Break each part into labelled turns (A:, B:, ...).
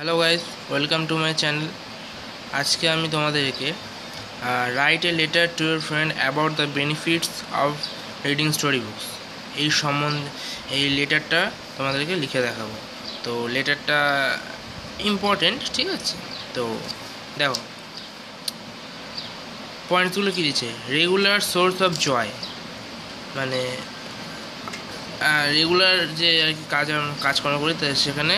A: Hello guys, welcome to my channel. আজকে আমি তোমাদেরকে write a letter to your friend about the benefits of reading story books এই সম্বন্ধে এই লেটারটা তোমাদেরকে লিখে দেখাবো। তো লেটারটা ইম্পর্টেন্ট, ঠিক আছে? তো দেখো পয়েন্টসগুলো কী দিচ্ছে। রেগুলার সোর্স অফ জয়, মানে রেগুলার যে আর কি কাজকর্ম করি সেখানে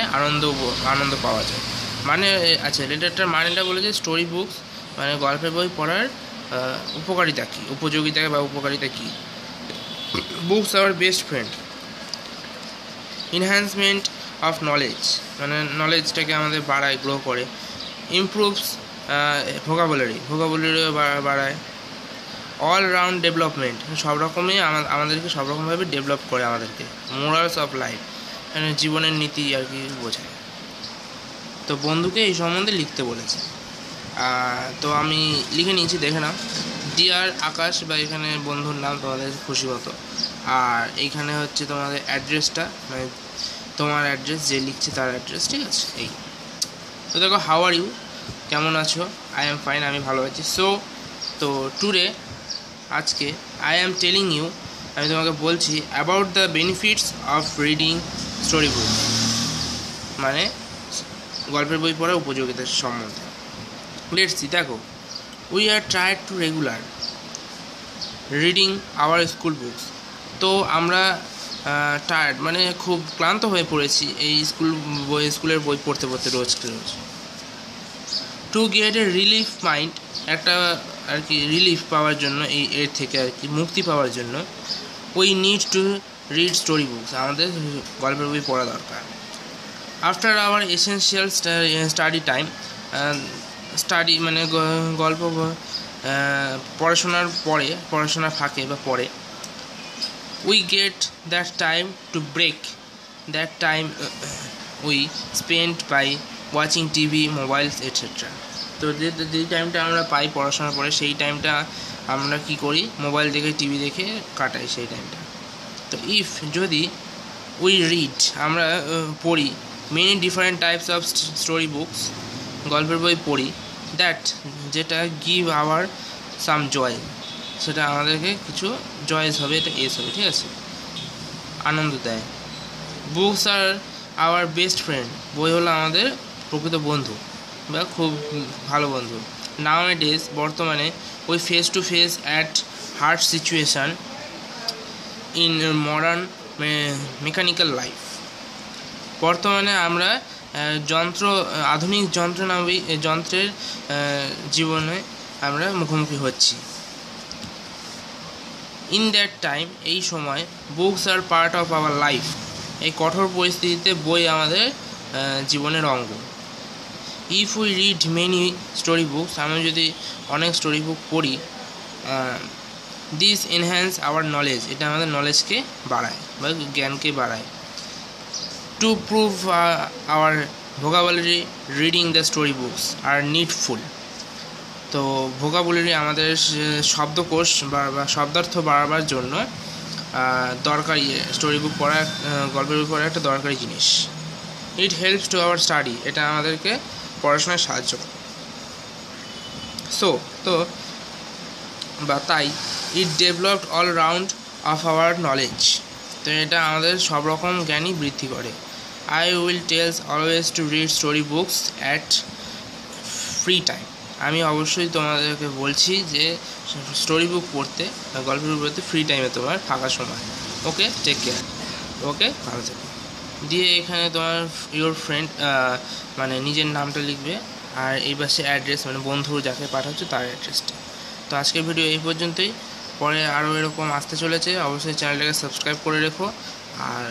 A: আনন্দ পাওয়া যায়। মানে আচ্ছা, লেটারটার মানেটা বলেছে স্টোরি বুকস মানে গল্পের বই পড়ার উপকারিতা কী, উপযোগিতা বা উপকারিতা কী। Books our best friend, enhancement of knowledge, মানে নলেজটাকে আমাদের বাড়ায়, গ্রো করে। ইমপ্রুভস ভোকাবুলারিও বাড়ায়। অল রাউন্ড ডেভেলপমেন্ট, সব রকমই আমাদেরকে সব রকমভাবে ডেভেলপ করে আমাদেরকে। মোরালস অফ লাইফ, মানে জীবনের নীতি আর কি বোঝায়। তো বন্ধুকে এই সম্বন্ধে লিখতে বলেছে, তো আমি লিখে নিয়েছি, দেখে নাও। ডিয়ার আকাশ, বা এখানে বন্ধুর নাম, তোমাদের খুশি হতো। আর এইখানে হচ্ছে তোমাদের অ্যাড্রেসটা, মানে তোমার অ্যাড্রেস, যে লিখছে তার অ্যাড্রেস, ঠিক আছে? এই তো দেখো, হাউ আর ইউ, কেমন আছো? আই এম ফাইন, আমি ভালো আছি। তো টুডে, আজকে, আই অ্যাম টেলিং ইউ, আমি তোমাকে বলছি about the benefits of reading story book, মানে গল্পের বই পড়ার উপযোগিতার সম্বন্ধে। লেটস সি, দেখো, we are tried to regular reading our school books. তো আমরা টায়ার্ড, মানে খুব ক্লান্ত হয়ে পড়েছি এই স্কুলের বই পড়তে রোজ। To get a relief mind, একটা আর কি রিলিফ পাওয়ার জন্য, এর থেকে আর কি মুক্তি পাওয়ার জন্য, we need to read story books, আমাদের গল্পের বই পড়া দরকার। After our essential study time, মানে গল্প পড়াশোনার ফাঁকে বা পরে, we get that time to break that time we spend by watching TV, mobiles etcetera. তো যে টাইমটা আমরা পাই পড়াশোনার পরে, সেই টাইমটা আমরা কি করি? মোবাইল দেখে, টিভি দেখে কাটাই সেই টাইমটা। তো যদি উই রিড, আমরা পড়ি many different types of story books, গল্পের বই পড়ি, যেটা গিভ আওয়ার সাম জয়, সেটা আমাদেরকে কিছু জয়েস হবে, এটা এস হবে, ঠিক আছে? আনন্দ দেয়। Books are hour best friend, বই হলো আমাদের প্রকৃত বন্ধু বা খুব ভালো বন্ধু। নাও এ ডেজ, বর্তমানে, we face to face at hard situation in modern mechanical life. বর্তমানে আমরা আধুনিক যন্ত্রের জীবনে আমরা মুখোমুখি হচ্ছি। ইন দ্যাট টাইম, এই সময়, books are part of our life, এই কঠোর পরিস্থিতিতে বই আমাদের জীবনের অঙ্গ। If we read many story books, আমরা যদি অনেক স্টোরি বুক পড়ি, দিস এনহ্যান্স আওয়ার নলেজ, এটা আমাদের নলেজকে বাড়ায় বা জ্ঞানকে বাড়ায়। To prove our vocabulary, reading the story books are needful. তো ভোকাবুলারি, আমাদের শব্দকোষ বা শব্দার্থ বাড়াবার জন্য দরকারি, স্টোরি বুক পড়া, গল্পের বই পড়া একটা দরকারি জিনিস। It helps to our study, এটা আমাদেরকে পড়াশোনায় সাহায্য করে। তাই it developed all round of our knowledge, তো এটা আমাদের সব রকম জ্ঞানই বৃদ্ধি করে। I will tells always to read story books at free time, আমি অবশ্যই তোমাদেরকে বলছি যে স্টোরি বুক পড়তে, গল্পের বই পড়তে ফ্রি টাইমে, তোমার ফাঁকা সময়। ওকে, টেক কেয়ার। ওকে, ভালো থেকো। দিয়ে এখানে তোমার ইওর ফ্রেন্ড, মানে নিজের নামটা লিখবে, আর এই পাশে অ্যাড্রেস, মানে বন্ধু যাকে পাঠাচ্ছে তার অ্যাড্রেসটা। তো আজকের ভিডিও এই পর্যন্তই, পরে আরও এরকম আসতে চলেছে। অবশ্যই চ্যানেলটাকে সাবস্ক্রাইব করে রেখো, আর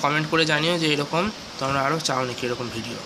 A: কমেন্ট করে জানিও যে এরকম তোমরা আরও চাও নাকি এরকম ভিডিও।